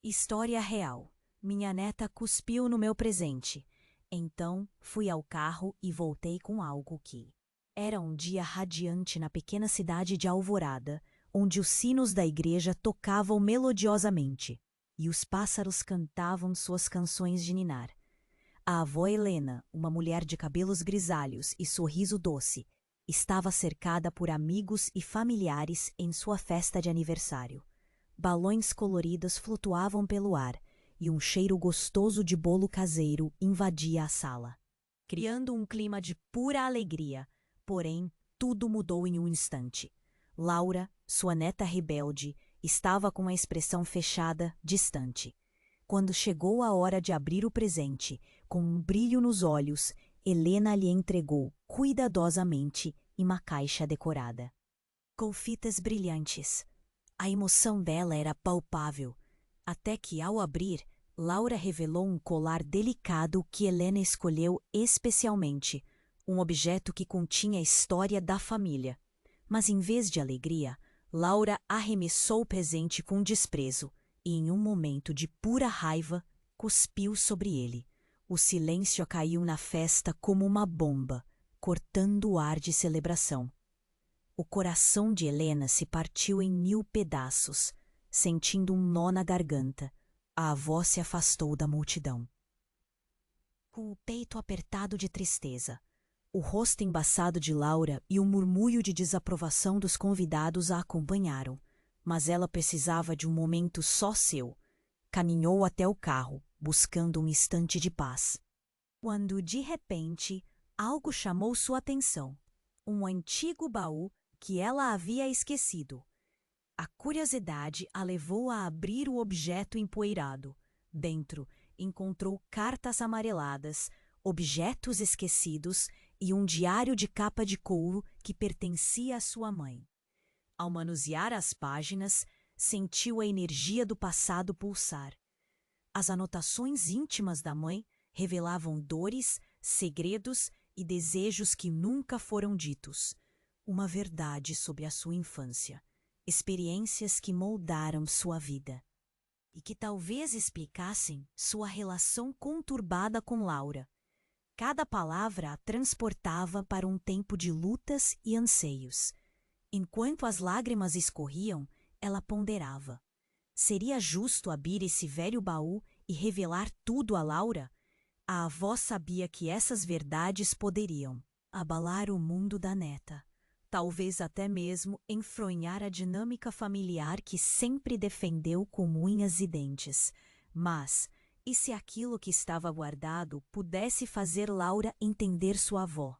História real. Minha neta cuspiu no meu presente. Então, fui ao carro e voltei com algo que... Era um dia radiante na pequena cidade de Alvorada, onde os sinos da igreja tocavam melodiosamente e os pássaros cantavam suas canções de ninar. A avó Helena, uma mulher de cabelos grisalhos e sorriso doce, estava cercada por amigos e familiares em sua festa de aniversário. Balões coloridos flutuavam pelo ar e um cheiro gostoso de bolo caseiro invadia a sala, criando um clima de pura alegria. Porém, tudo mudou em um instante. Laura, sua neta rebelde, estava com a expressão fechada, distante. Quando chegou a hora de abrir o presente, com um brilho nos olhos, Helena lhe entregou cuidadosamente em uma caixa decorada com fitas brilhantes. A emoção dela era palpável, até que, ao abrir, Laura revelou um colar delicado que Helena escolheu especialmente, um objeto que continha a história da família. Mas, em vez de alegria, Laura arremessou o presente com desprezo e, em um momento de pura raiva, cuspiu sobre ele. O silêncio caiu na festa como uma bomba, cortando o ar de celebração. O coração de Helena se partiu em 1000 pedaços. Sentindo um nó na garganta, a avó se afastou da multidão, com o peito apertado de tristeza. O rosto embaçado de Laura e o murmúrio de desaprovação dos convidados a acompanharam, mas ela precisava de um momento só seu. Caminhou até o carro, buscando um instante de paz. Quando, de repente, algo chamou sua atenção. Um antigo baú que ela havia esquecido. A curiosidade a levou a abrir o objeto empoeirado. Dentro, encontrou cartas amareladas, objetos esquecidos e um diário de capa de couro que pertencia à sua mãe. Ao manusear as páginas, sentiu a energia do passado pulsar. As anotações íntimas da mãe revelavam dores, segredos e desejos que nunca foram ditos. Uma verdade sobre a sua infância. Experiências que moldaram sua vida e que talvez explicassem sua relação conturbada com Laura. Cada palavra a transportava para um tempo de lutas e anseios. Enquanto as lágrimas escorriam, ela ponderava. Seria justo abrir esse velho baú e revelar tudo a Laura? A avó sabia que essas verdades poderiam abalar o mundo da neta. Talvez até mesmo enfronhar a dinâmica familiar que sempre defendeu com unhas e dentes. Mas, e se aquilo que estava guardado pudesse fazer Laura entender sua avó?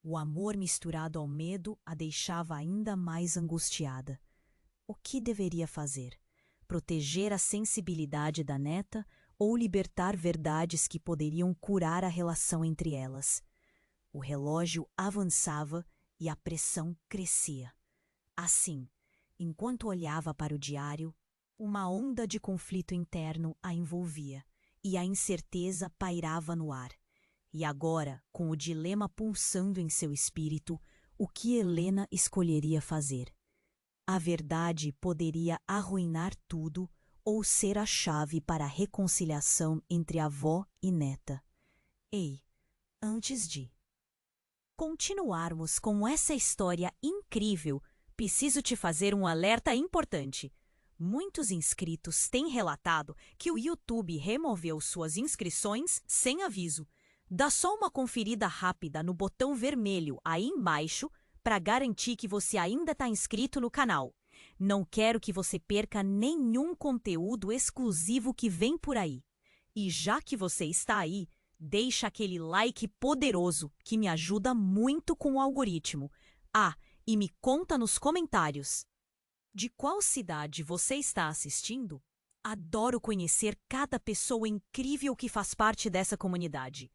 O amor misturado ao medo a deixava ainda mais angustiada. O que deveria fazer? Proteger a sensibilidade da neta ou libertar verdades que poderiam curar a relação entre elas? O relógio avançava e a pressão crescia. Assim, enquanto olhava para o diário, uma onda de conflito interno a envolvia e a incerteza pairava no ar. E agora, com o dilema pulsando em seu espírito, o que Helena escolheria fazer? A verdade poderia arruinar tudo ou ser a chave para a reconciliação entre avó e neta. Ei, antes de continuarmos com essa história incrível, preciso te fazer um alerta importante. Muitos inscritos têm relatado que o YouTube removeu suas inscrições sem aviso. Dá só uma conferida rápida no botão vermelho aí embaixo para garantir que você ainda está inscrito no canal. Não quero que você perca nenhum conteúdo exclusivo que vem por aí. E já que você está aí, deixa aquele like poderoso que me ajuda muito com o algoritmo. Ah, e me conta nos comentários. De qual cidade você está assistindo? Adoro conhecer cada pessoa incrível que faz parte dessa comunidade.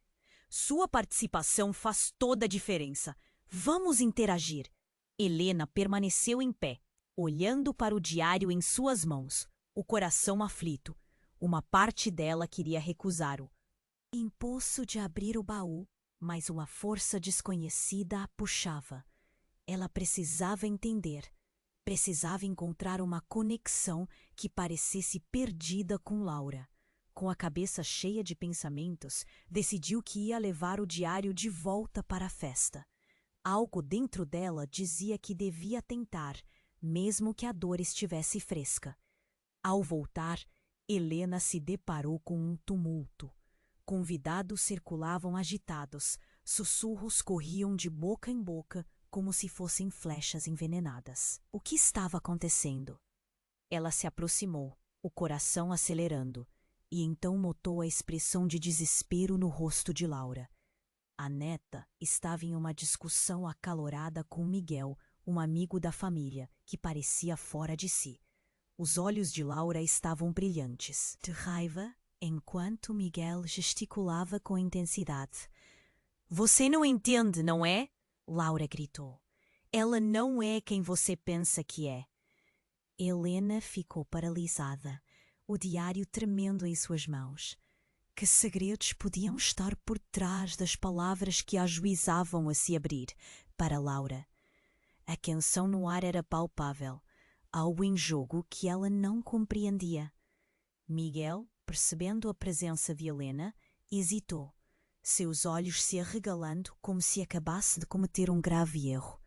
Sua participação faz toda a diferença. Vamos interagir. Helena permaneceu em pé, olhando para o diário em suas mãos, o coração aflito. Uma parte dela queria recusar-o impulso de abrir o baú, mas uma força desconhecida a puxava. Ela precisava entender. Precisava encontrar uma conexão que parecesse perdida com Laura. Com a cabeça cheia de pensamentos, decidiu que ia levar o diário de volta para a festa. Algo dentro dela dizia que devia tentar, mesmo que a dor estivesse fresca. Ao voltar, Helena se deparou com um tumulto. Convidados circulavam agitados, sussurros corriam de boca em boca como se fossem flechas envenenadas. O que estava acontecendo? Ela se aproximou, o coração acelerando, e então notou a expressão de desespero no rosto de Laura. A neta estava em uma discussão acalorada com Miguel, um amigo da família, que parecia fora de si. Os olhos de Laura estavam brilhantes, de raiva, enquanto Miguel gesticulava com intensidade. "Você não entende, não é?" Laura gritou. "Ela não é quem você pensa que é." Helena ficou paralisada, o diário tremendo em suas mãos. Que segredos podiam estar por trás das palavras que a ajuizavam a se abrir para Laura? A tensão no ar era palpável, algo em jogo que ela não compreendia. Miguel, percebendo a presença de Helena, hesitou, seus olhos se arregalando como se acabasse de cometer um grave erro.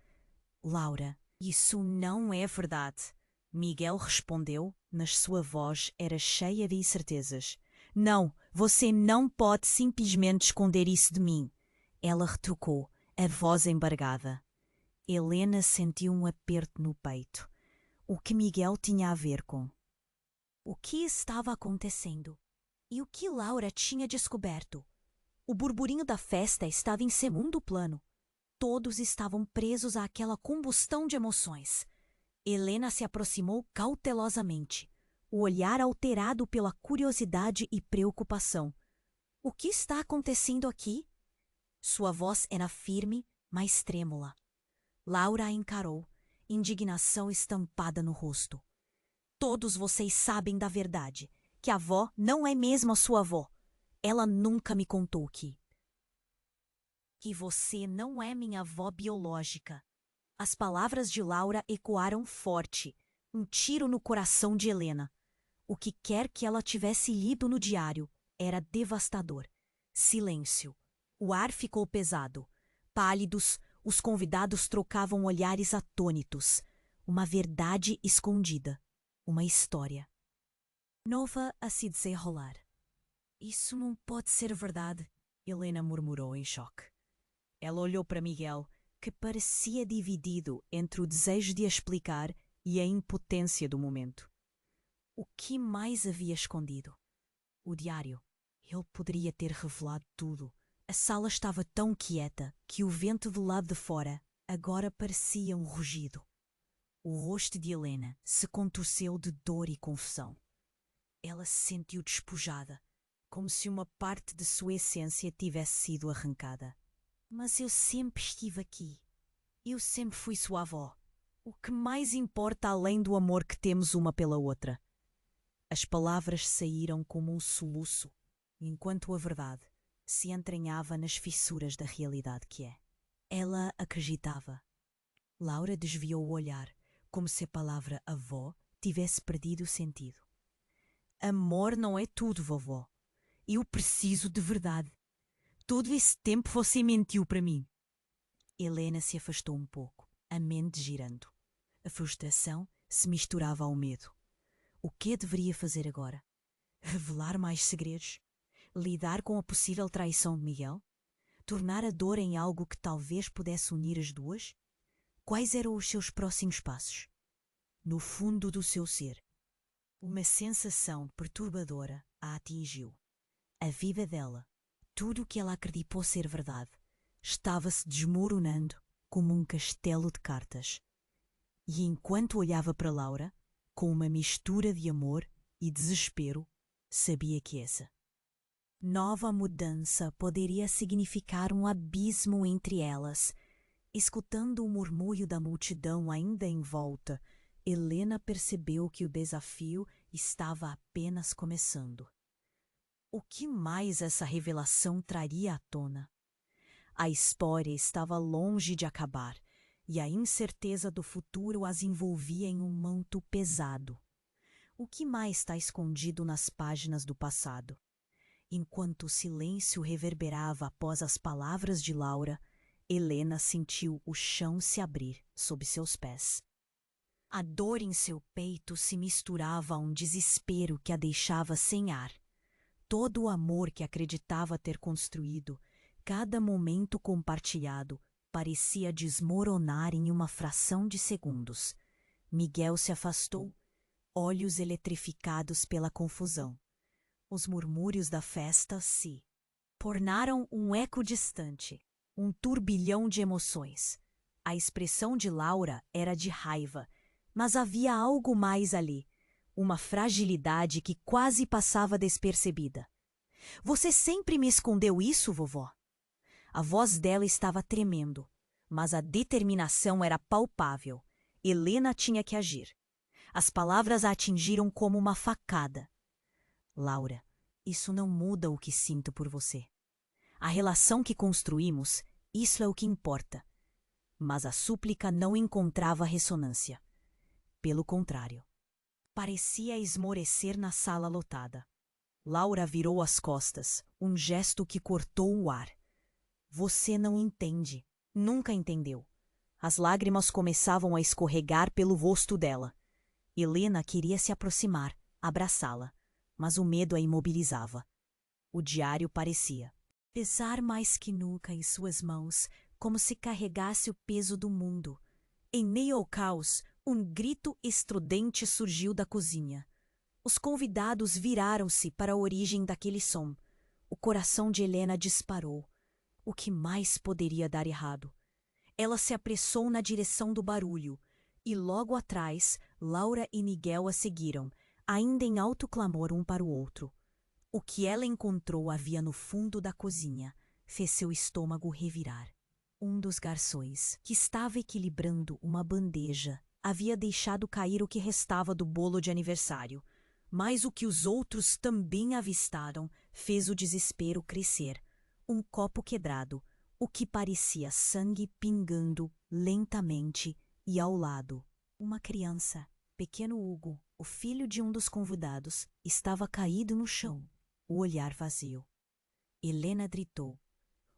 "Laura, isso não é verdade." Miguel respondeu, mas sua voz era cheia de incertezas. "Não, você não pode simplesmente esconder isso de mim." Ela retrucou, a voz embargada. Helena sentiu um aperto no peito. O que Miguel tinha a ver com? O que estava acontecendo? E o que Laura tinha descoberto? O burburinho da festa estava em segundo plano. Todos estavam presos àquela combustão de emoções. Helena se aproximou cautelosamente, o olhar alterado pela curiosidade e preocupação. "O que está acontecendo aqui?" Sua voz era firme, mas trêmula. Laura a encarou, indignação estampada no rosto. "Todos vocês sabem da verdade, que a avó não é mesmo a sua avó. Ela nunca me contou que você não é minha avó biológica." As palavras de Laura ecoaram forte, um tiro no coração de Helena. O que quer que ela tivesse lido no diário era devastador. Silêncio. O ar ficou pesado. Pálidos, os convidados trocavam olhares atônitos. Uma verdade escondida. Uma história nova a se desenrolar. "Isso não pode ser verdade," Helena murmurou em choque. Ela olhou para Miguel, que parecia dividido entre o desejo de a explicar e a impotência do momento. O que mais havia escondido? O diário. Ele poderia ter revelado tudo. A sala estava tão quieta que o vento do lado de fora agora parecia um rugido. O rosto de Helena se contorceu de dor e confusão. Ela se sentiu despojada, como se uma parte de sua essência tivesse sido arrancada. "Mas eu sempre estive aqui. Eu sempre fui sua avó. O que mais importa além do amor que temos uma pela outra?" As palavras saíram como um soluço, enquanto a verdade se entranhava nas fissuras da realidade que é. Ela acreditava. Laura desviou o olhar, como se a palavra avó tivesse perdido o sentido. "Amor não é tudo, vovó. Eu preciso de verdade. Todo esse tempo você mentiu para mim." Helena se afastou um pouco, a mente girando. A frustração se misturava ao medo. O que deveria fazer agora? Revelar mais segredos? Lidar com a possível traição de Miguel? Tornar a dor em algo que talvez pudesse unir as duas? Quais eram os seus próximos passos? No fundo do seu ser, uma sensação perturbadora a atingiu. A vida dela, tudo o que ela acreditou ser verdade, estava-se desmoronando como um castelo de cartas. E enquanto olhava para Laura, com uma mistura de amor e desespero, sabia que essa nova mudança poderia significar um abismo entre elas. Escutando o murmúrio da multidão ainda em volta, Helena percebeu que o desafio estava apenas começando. O que mais essa revelação traria à tona? A história estava longe de acabar, e a incerteza do futuro as envolvia em um manto pesado. O que mais está escondido nas páginas do passado? Enquanto o silêncio reverberava após as palavras de Laura, Helena sentiu o chão se abrir sob seus pés. A dor em seu peito se misturava a um desespero que a deixava sem ar. Todo o amor que acreditava ter construído, cada momento compartilhado, parecia desmoronar em uma fração de segundos. Miguel se afastou, olhos eletrificados pela confusão. Os murmúrios da festa se tornaram um eco distante, um turbilhão de emoções. A expressão de Laura era de raiva, mas havia algo mais ali, uma fragilidade que quase passava despercebida. Você sempre me escondeu isso, vovó? A voz dela estava tremendo, mas a determinação era palpável. Helena tinha que agir. As palavras a atingiram como uma facada. Laura, isso não muda o que sinto por você. A relação que construímos, isso é o que importa. Mas a súplica não encontrava ressonância. Pelo contrário, parecia esmorecer na sala lotada. Laura virou as costas, um gesto que cortou o ar. Você não entende. Nunca entendeu. As lágrimas começavam a escorregar pelo rosto dela. Helena queria se aproximar, abraçá-la, mas o medo a imobilizava. O diário parecia pesar mais que nunca em suas mãos, como se carregasse o peso do mundo. Em meio ao caos, um grito estridente surgiu da cozinha. Os convidados viraram-se para a origem daquele som. O coração de Helena disparou. O que mais poderia dar errado? Ela se apressou na direção do barulho, e logo atrás, Laura e Miguel a seguiram, ainda em alto clamor um para o outro. O que ela encontrou havia no fundo da cozinha, fez seu estômago revirar. Um dos garçons, que estava equilibrando uma bandeja, havia deixado cair o que restava do bolo de aniversário, mas o que os outros também avistaram fez o desespero crescer. Um copo quebrado, o que parecia sangue pingando lentamente, e ao lado, uma criança, pequeno Hugo, o filho de um dos convidados, estava caído no chão, o olhar vazio. Helena gritou.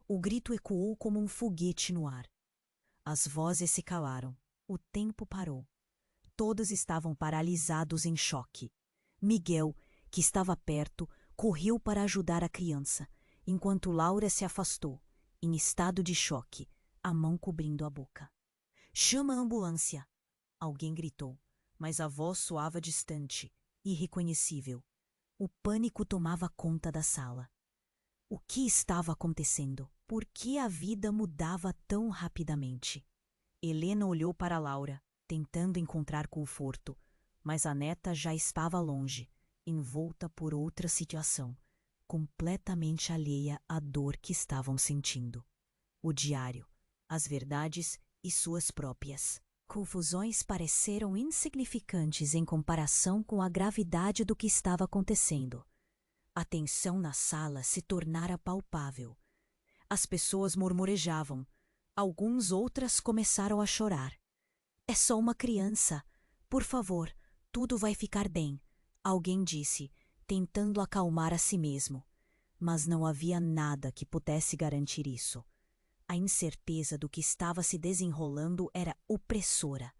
O grito ecoou como um foguete no ar. As vozes se calaram. O tempo parou. Todos estavam paralisados em choque. Miguel, que estava perto, correu para ajudar a criança, enquanto Laura se afastou, em estado de choque, a mão cobrindo a boca. Chama a ambulância! Alguém gritou, mas a voz soava distante, irreconhecível. O pânico tomava conta da sala. O que estava acontecendo? Por que a vida mudava tão rapidamente? Helena olhou para Laura, tentando encontrar conforto, mas a neta já estava longe, envolta por outra situação, completamente alheia à dor que estavam sentindo. O diário, as verdades e suas próprias confusões pareceram insignificantes em comparação com a gravidade do que estava acontecendo. A tensão na sala se tornara palpável. As pessoas murmurejavam. Outras começaram a chorar. É só uma criança. Por favor, tudo vai ficar bem, alguém disse, tentando acalmar a si mesmo. Mas não havia nada que pudesse garantir isso. A incerteza do que estava se desenrolando era opressora.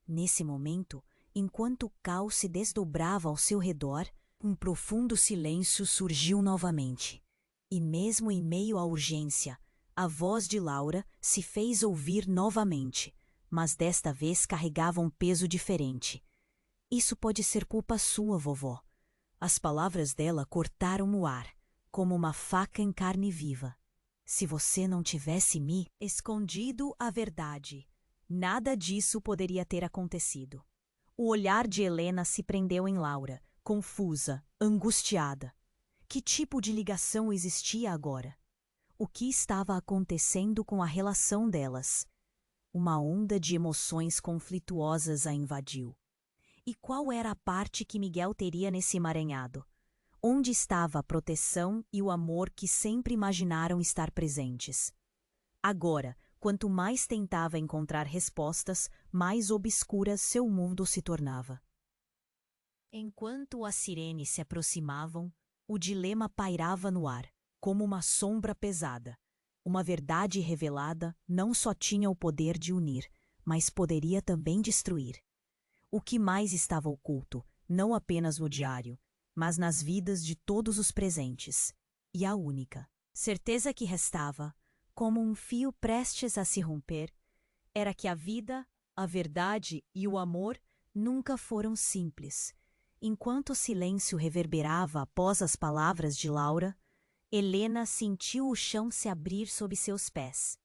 Nesse momento, enquanto o caos se desdobrava ao seu redor, um profundo silêncio surgiu novamente. E mesmo em meio à urgência, a voz de Laura se fez ouvir novamente, mas desta vez carregava um peso diferente. Isso pode ser culpa sua, vovó. As palavras dela cortaram o ar, como uma faca em carne viva. Se você não tivesse me escondido a verdade, nada disso poderia ter acontecido. O olhar de Helena se prendeu em Laura, confusa, angustiada. Que tipo de ligação existia agora? O que estava acontecendo com a relação delas? Uma onda de emoções conflituosas a invadiu. E qual era a parte que Miguel teria nesse emaranhado? Onde estava a proteção e o amor que sempre imaginaram estar presentes? Agora, Quanto mais tentava encontrar respostas, mais obscura seu mundo se tornava. Enquanto as sirenes se aproximavam, o dilema pairava no ar, como uma sombra pesada. Uma verdade revelada não só tinha o poder de unir, mas poderia também destruir. O que mais estava oculto, não apenas no diário, mas nas vidas de todos os presentes. E a única certeza que restava, como um fio prestes a se romper, era que a vida, a verdade e o amor nunca foram simples. Enquanto o silêncio reverberava após as palavras de Laura, Helena sentiu o chão se abrir sob seus pés.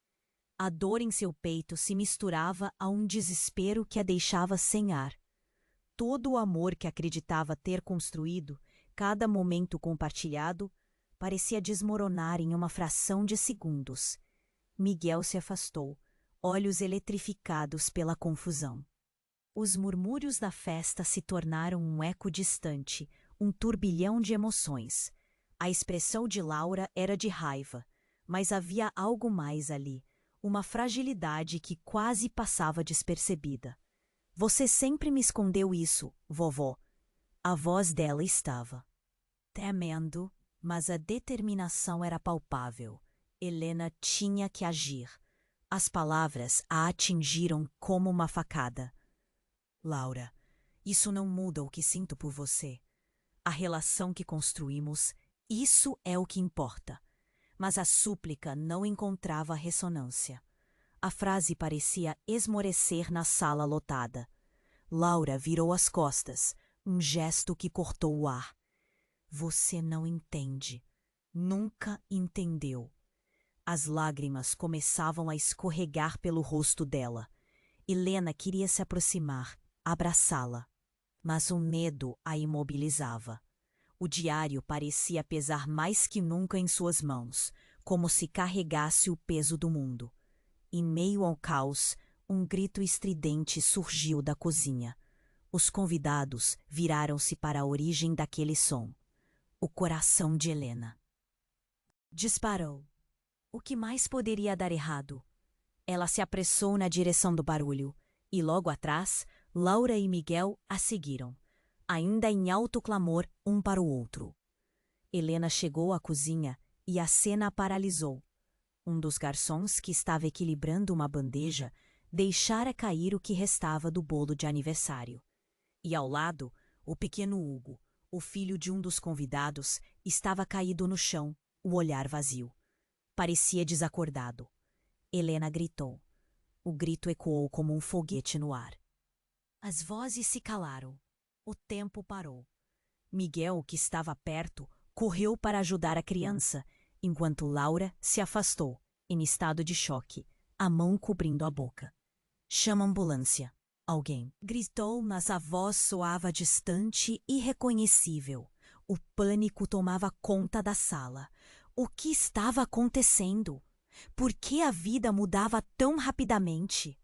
A dor em seu peito se misturava a um desespero que a deixava sem ar. Todo o amor que acreditava ter construído, cada momento compartilhado, parecia desmoronar em uma fração de segundos. Miguel se afastou, olhos eletrificados pela confusão. Os murmúrios da festa se tornaram um eco distante, um turbilhão de emoções. A expressão de Laura era de raiva, mas havia algo mais ali, uma fragilidade que quase passava despercebida. Você sempre me escondeu isso, vovó. A voz dela estava tremendo, mas a determinação era palpável. Helena tinha que agir. As palavras a atingiram como uma facada. Laura, isso não muda o que sinto por você. A relação que construímos, isso é o que importa. Mas a súplica não encontrava ressonância. A frase parecia esmorecer na sala lotada. Laura virou as costas, um gesto que cortou o ar. Você não entende. Nunca entendeu. As lágrimas começavam a escorregar pelo rosto dela. Helena queria se aproximar, abraçá-la. Mas o medo a imobilizava. O diário parecia pesar mais que nunca em suas mãos, como se carregasse o peso do mundo. Em meio ao caos, um grito estridente surgiu da cozinha. Os convidados viraram-se para a origem daquele som. O coração de Helena disparou. O que mais poderia dar errado? Ela se apressou na direção do barulho, e logo atrás, Laura e Miguel a seguiram, ainda em alto clamor um para o outro. Helena chegou à cozinha e a cena a paralisou. Um dos garçons, que estava equilibrando uma bandeja, deixara cair o que restava do bolo de aniversário. E ao lado, o pequeno Hugo, o filho de um dos convidados, estava caído no chão, o olhar vazio. Parecia desacordado. Helena gritou. O grito ecoou como um foguete no ar. As vozes se calaram. O tempo parou. Miguel, que estava perto, correu para ajudar a criança, enquanto Laura se afastou, em estado de choque, a mão cobrindo a boca. Chama a ambulância. Alguém gritou, mas a voz soava distante e irreconhecível. O pânico tomava conta da sala. O que estava acontecendo? Por que a vida mudava tão rapidamente?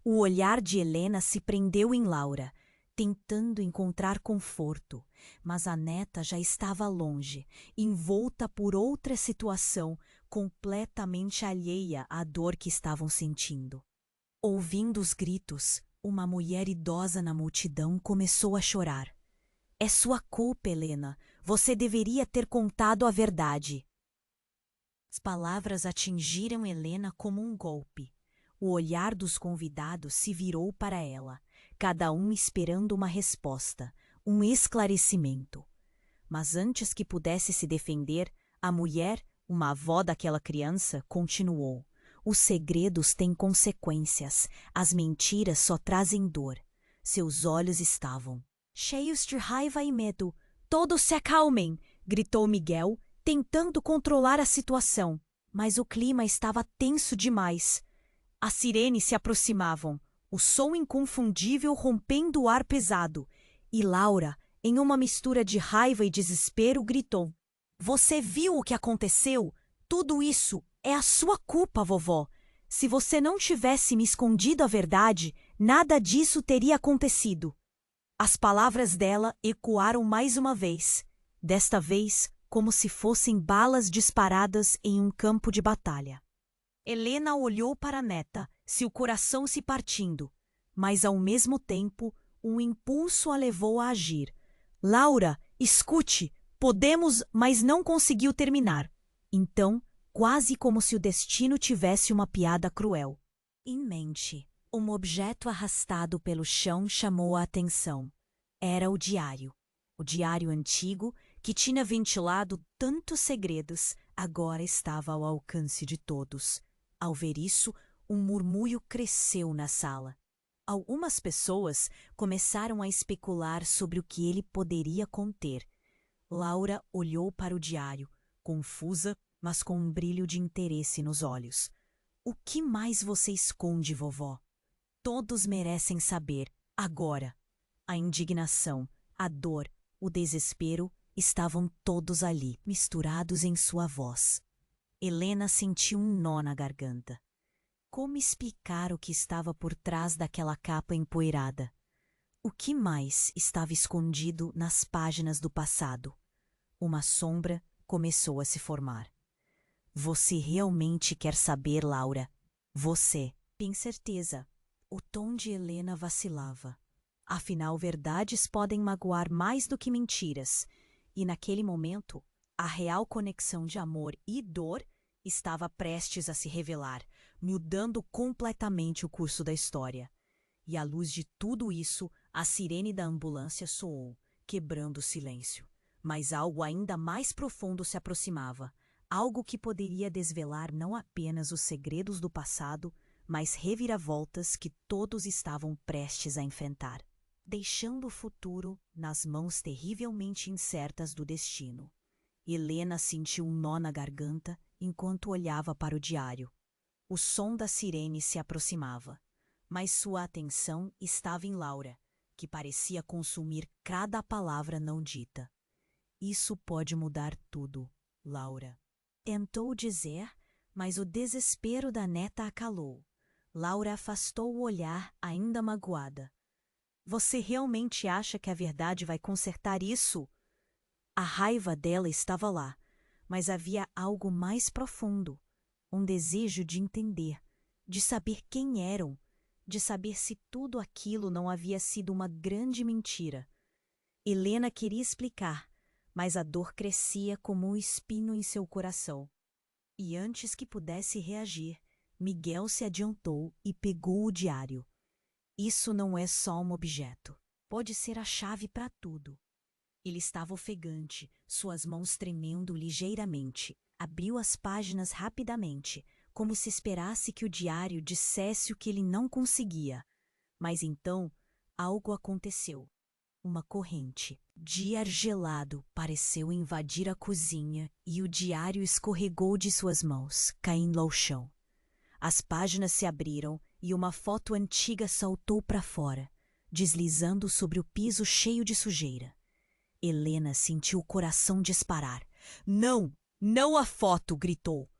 O olhar de Helena se prendeu em Laura, tentando encontrar conforto, mas a neta já estava longe, envolta por outra situação, completamente alheia à dor que estavam sentindo. Ouvindo os gritos, uma mulher idosa na multidão começou a chorar. É sua culpa, Helena. Você deveria ter contado a verdade. As palavras atingiram Helena como um golpe. O olhar dos convidados se virou para ela, cada um esperando uma resposta, um esclarecimento. Mas antes que pudesse se defender, a mulher, uma avó daquela criança, continuou. Os segredos têm consequências, as mentiras só trazem dor. Seus olhos estavam cheios de raiva e medo. Todos se acalmem, gritou Miguel, tentando controlar a situação. Mas o clima estava tenso demais. As sirenes se aproximavam, o som inconfundível rompendo o ar pesado. E Laura, em uma mistura de raiva e desespero, gritou. Você viu o que aconteceu? Tudo isso é a sua culpa, vovó. Se você não tivesse me escondido a verdade, nada disso teria acontecido. As palavras dela ecoaram mais uma vez, desta vez como se fossem balas disparadas em um campo de batalha. Helena olhou para a neta, seu coração se partindo, mas ao mesmo tempo um impulso a levou a agir. Laura, escute, podemos, mas não conseguiu terminar. Então, quase como se o destino tivesse uma piada cruel em mente, um objeto arrastado pelo chão chamou a atenção. Era o diário. O diário antigo, que tinha ventilado tantos segredos, agora estava ao alcance de todos. Ao ver isso, um murmúrio cresceu na sala. Algumas pessoas começaram a especular sobre o que ele poderia conter. Laura olhou para o diário, confusa, mas com um brilho de interesse nos olhos. O que mais você esconde, vovó? Todos merecem saber, agora. A indignação, a dor, o desespero estavam todos ali, misturados em sua voz. Helena sentiu um nó na garganta. Como explicar o que estava por trás daquela capa empoeirada? O que mais estava escondido nas páginas do passado? Uma sombra começou a se formar. Você realmente quer saber, Laura? Você, tem certeza. O tom de Helena vacilava. Afinal, verdades podem magoar mais do que mentiras. E naquele momento, a real conexão de amor e dor estava prestes a se revelar, mudando completamente o curso da história. E à luz de tudo isso, a sirene da ambulância soou, quebrando o silêncio. Mas algo ainda mais profundo se aproximava. Algo que poderia desvelar não apenas os segredos do passado, mas reviravoltas que todos estavam prestes a enfrentar, deixando o futuro nas mãos terrivelmente incertas do destino. Helena sentiu um nó na garganta enquanto olhava para o diário. O som da sirene se aproximava, mas sua atenção estava em Laura, que parecia consumir cada palavra não dita. Isso pode mudar tudo, Laura. Tentou dizer, mas o desespero da neta a calou. Laura afastou o olhar, ainda magoada. Você realmente acha que a verdade vai consertar isso? A raiva dela estava lá, mas havia algo mais profundo. Um desejo de entender, de saber quem eram, de saber se tudo aquilo não havia sido uma grande mentira. Helena queria explicar, mas a dor crescia como um espinho em seu coração. E antes que pudesse reagir, Miguel se adiantou e pegou o diário. Isso não é só um objeto. Pode ser a chave para tudo. Ele estava ofegante, suas mãos tremendo ligeiramente. Abriu as páginas rapidamente, como se esperasse que o diário dissesse o que ele não conseguia. Mas então, algo aconteceu. Uma corrente de ar gelado pareceu invadir a cozinha e o diário escorregou de suas mãos, caindo ao chão. As páginas se abriram e uma foto antiga saltou para fora, deslizando sobre o piso cheio de sujeira. Helena sentiu o coração disparar. Não! Não a foto! Gritou.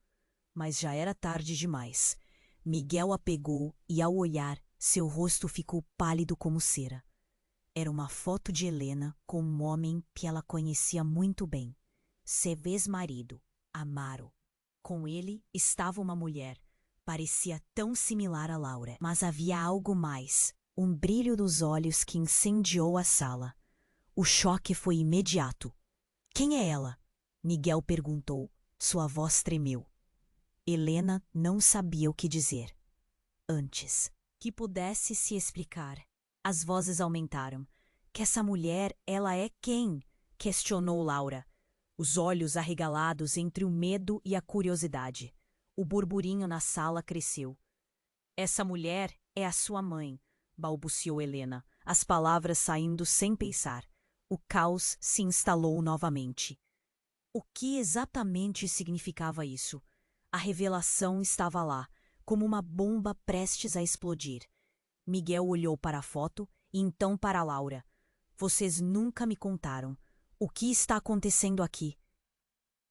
Mas já era tarde demais. Miguel a pegou e, ao olhar, seu rosto ficou pálido como cera. Era uma foto de Helena com um homem que ela conhecia muito bem. Seu ex-marido, Amaro. Com ele estava uma mulher. Parecia tão similar a Laura, mas havia algo mais. Um brilho nos olhos que incendiou a sala. O choque foi imediato. Quem é ela? Miguel perguntou. Sua voz tremeu. Helena não sabia o que dizer. Antes que pudesse se explicar, as vozes aumentaram. Que essa mulher, ela é quem? Questionou Laura, os olhos arregalados entre o medo e a curiosidade. O burburinho na sala cresceu. Essa mulher é a sua mãe, balbuciou Helena, as palavras saindo sem pensar. O caos se instalou novamente. O que exatamente significava isso? A revelação estava lá, como uma bomba prestes a explodir. Miguel olhou para a foto e então para Laura. Vocês nunca me contaram. O que está acontecendo aqui?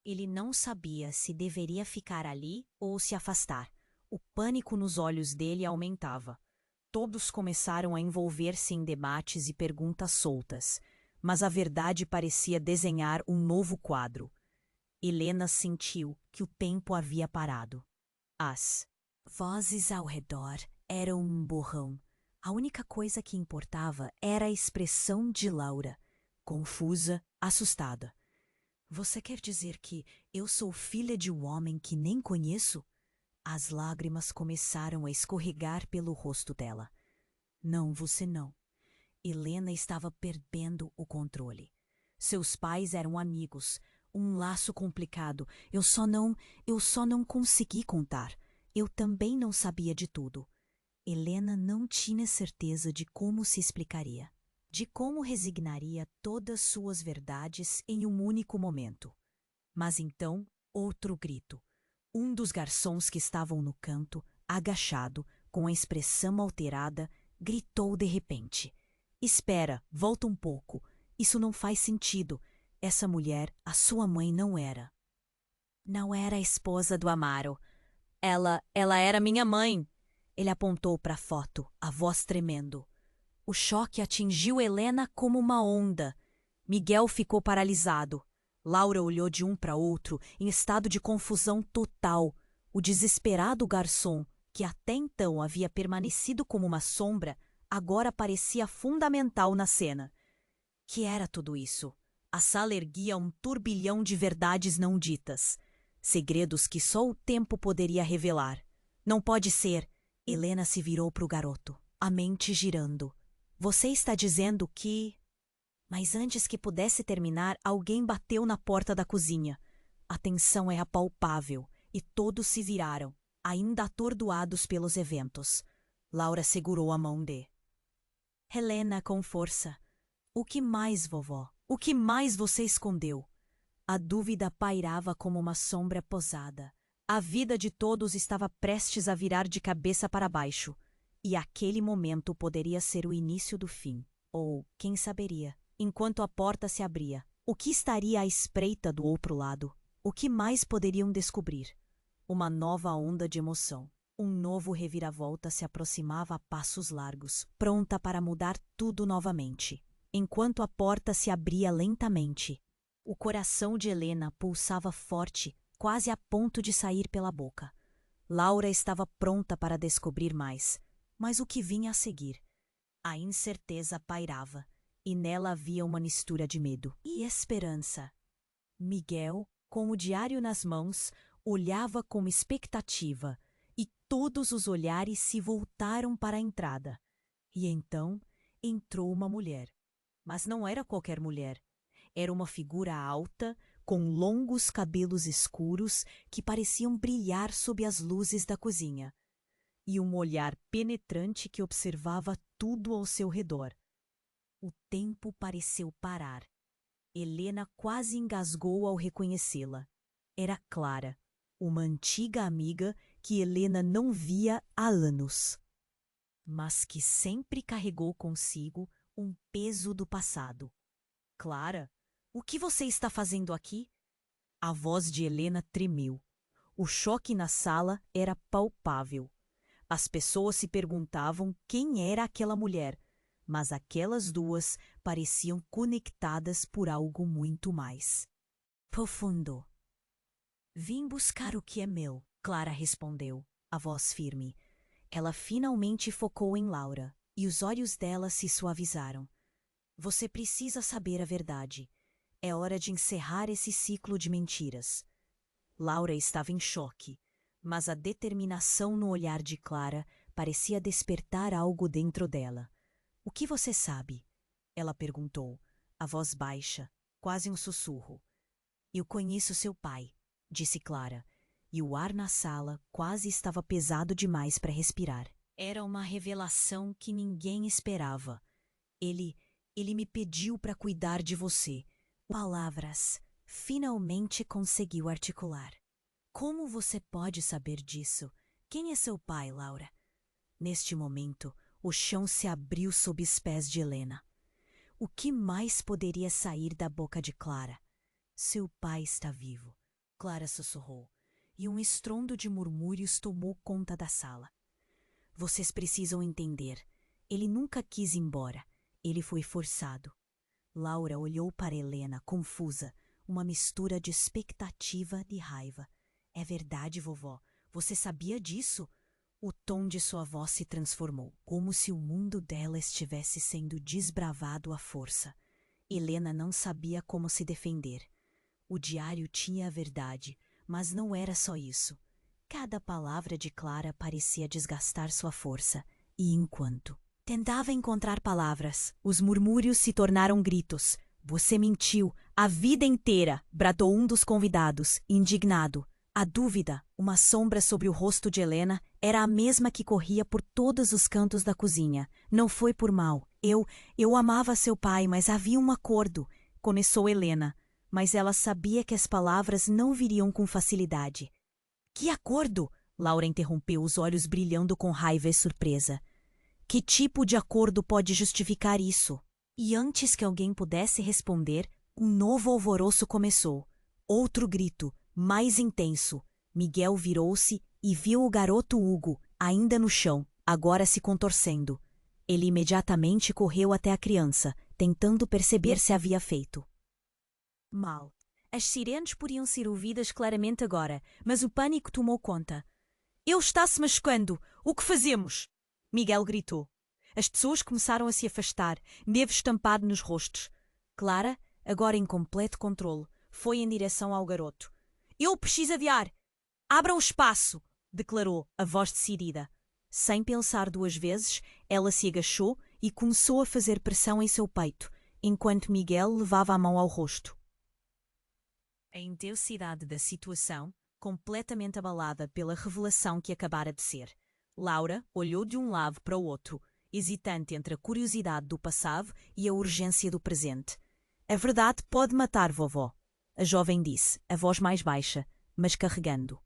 Ele não sabia se deveria ficar ali ou se afastar. O pânico nos olhos dele aumentava. Todos começaram a envolver-se em debates e perguntas soltas, mas a verdade parecia desenhar um novo quadro. Helena sentiu que o tempo havia parado. As vozes ao redor eram um borrão. A única coisa que importava era a expressão de Laura, confusa, assustada. Você quer dizer que eu sou filha de um homem que nem conheço? As lágrimas começaram a escorregar pelo rosto dela. Não, você não. Helena estava perdendo o controle. Seus pais eram amigos, um laço complicado. Eu só não consegui contar. Eu também não sabia de tudo. Helena não tinha certeza de como se explicaria, de como resignaria todas suas verdades em um único momento. Mas então, outro grito. Um dos garçons que estavam no canto, agachado, com a expressão alterada, gritou de repente: Espera, volta um pouco. Isso não faz sentido. Essa mulher, a sua mãe, não era. Não era a esposa do Amaro. Ela era minha mãe. Ele apontou para a foto, a voz tremendo. O choque atingiu Helena como uma onda. Miguel ficou paralisado. Laura olhou de um para outro, em estado de confusão total. O desesperado garçom, que até então havia permanecido como uma sombra, agora parecia fundamental na cena. Que era tudo isso? A sala erguia um turbilhão de verdades não ditas. Segredos que só o tempo poderia revelar. Não pode ser. Helena se virou para o garoto, a mente girando. Você está dizendo que... Mas antes que pudesse terminar, alguém bateu na porta da cozinha. A tensão era palpável e todos se viraram, ainda atordoados pelos eventos. Laura segurou a mão de Helena com força. O que mais, vovó? O que mais você escondeu? A dúvida pairava como uma sombra posada. A vida de todos estava prestes a virar de cabeça para baixo. E aquele momento poderia ser o início do fim. Ou, quem saberia, enquanto a porta se abria, o que estaria à espreita do outro lado? O que mais poderiam descobrir? Uma nova onda de emoção. Um novo reviravolta se aproximava a passos largos, pronta para mudar tudo novamente. Enquanto a porta se abria lentamente, o coração de Helena pulsava forte, quase a ponto de sair pela boca. Laura estava pronta para descobrir mais, mas o que vinha a seguir? A incerteza pairava, e nela havia uma mistura de medo e esperança. Miguel, com o diário nas mãos, olhava com expectativa, e todos os olhares se voltaram para a entrada. E então entrou uma mulher. Mas não era qualquer mulher. Era uma figura alta, com longos cabelos escuros que pareciam brilhar sob as luzes da cozinha, e um olhar penetrante que observava tudo ao seu redor. O tempo pareceu parar. Helena quase engasgou ao reconhecê-la. Era Clara, uma antiga amiga que Helena não via há anos, mas que sempre carregou consigo um peso do passado. Clara, o que você está fazendo aqui? A voz de Helena tremeu. O choque na sala era palpável. As pessoas se perguntavam quem era aquela mulher, mas aquelas duas pareciam conectadas por algo muito mais profundo. Vim buscar o que é meu, Clara respondeu, a voz firme. Ela finalmente focou em Laura, e os olhos dela se suavizaram. Você precisa saber a verdade. É hora de encerrar esse ciclo de mentiras. Laura estava em choque, mas a determinação no olhar de Clara parecia despertar algo dentro dela. O que você sabe? Ela perguntou, a voz baixa, quase um sussurro. Eu conheço seu pai, disse Clara, e o ar na sala quase estava pesado demais para respirar. Era uma revelação que ninguém esperava. Ele me pediu para cuidar de você. Palavras. Finalmente conseguiu articular. Como você pode saber disso? Quem é seu pai, Laura? Neste momento, o chão se abriu sob os pés de Helena. O que mais poderia sair da boca de Clara? Seu pai está vivo, Clara sussurrou, e um estrondo de murmúrios tomou conta da sala. Vocês precisam entender. Ele nunca quis ir embora. Ele foi forçado. Laura olhou para Helena, confusa, uma mistura de expectativa e raiva. É verdade, vovó. Você sabia disso? O tom de sua voz se transformou, como se o mundo dela estivesse sendo desbravado à força. Helena não sabia como se defender. O diário tinha a verdade, mas não era só isso. Cada palavra de Clara parecia desgastar sua força, e enquanto tentava encontrar palavras, os murmúrios se tornaram gritos. Você mentiu a vida inteira, bradou um dos convidados, indignado. A dúvida, uma sombra sobre o rosto de Helena, era a mesma que corria por todos os cantos da cozinha. Não foi por mal. Eu amava seu pai, mas havia um acordo, começou Helena. Mas ela sabia que as palavras não viriam com facilidade. Que acordo? Laura interrompeu, os olhos brilhando com raiva e surpresa. Que tipo de acordo pode justificar isso? E antes que alguém pudesse responder, um novo alvoroço começou. Outro grito, mais intenso. Miguel virou-se e viu o garoto Hugo, ainda no chão, agora se contorcendo. Ele imediatamente correu até a criança, tentando perceber se havia feito mal. As sirenes podiam ser ouvidas claramente agora, mas o pânico tomou conta. Ele está se machucando! O que fazemos? Miguel gritou. As pessoas começaram a se afastar, medo estampado nos rostos. Clara, agora em completo controle, foi em direção ao garoto. Ele precisa de ar! Abram espaço! Declarou, a voz decidida. Sem pensar duas vezes, ela se agachou e começou a fazer pressão em seu peito, enquanto Miguel levava a mão ao rosto. A intensidade da situação, completamente abalada pela revelação que acabara de ser. Laura olhou de um lado para o outro, hesitante entre a curiosidade do passado e a urgência do presente. A verdade pode matar, vovó, a jovem disse, a voz mais baixa, mas carregando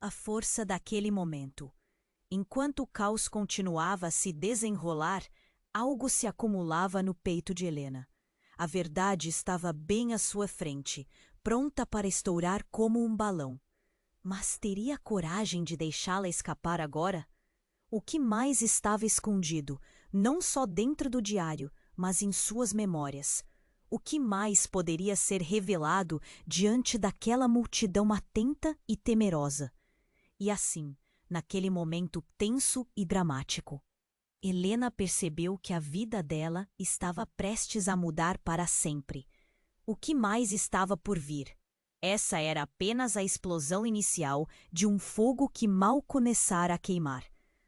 a força daquele momento. Enquanto o caos continuava a se desenrolar, algo se acumulava no peito de Helena. A verdade estava bem à sua frente, pronta para estourar como um balão. Mas teria coragem de deixá-la escapar agora? O que mais estava escondido, não só dentro do diário, mas em suas memórias? O que mais poderia ser revelado diante daquela multidão atenta e temerosa? E assim, naquele momento tenso e dramático, Helena percebeu que a vida dela estava prestes a mudar para sempre. O que mais estava por vir? Essa era apenas a explosão inicial de um fogo que mal começara a queimar.